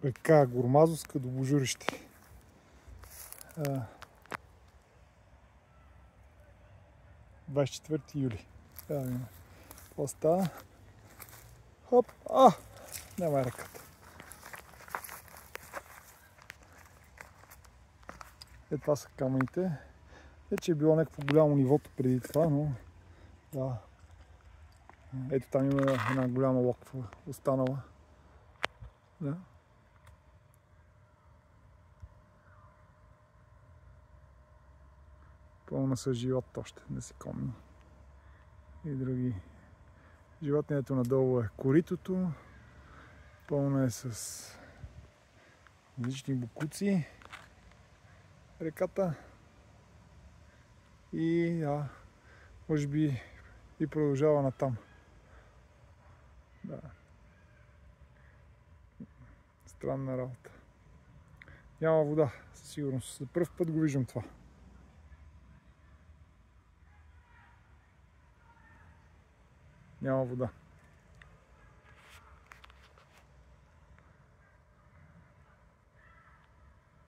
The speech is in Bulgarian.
Река Гормазовска до Божурище. 24 юли. Да видим. Това става. Хоп! Няма ръката. Това са камъните. Че е било някакво голямо нивото преди това, но да. Ето там има една голяма локва останала. Да. Пълна с живот още, насекоми и други животни. Ето надолу е коритото. Пълна е с различни бокуци реката. И може би и продължава натам. Да. Странна работа. Няма вода, със сигурност. За пръв път го виждам това. Няма вода.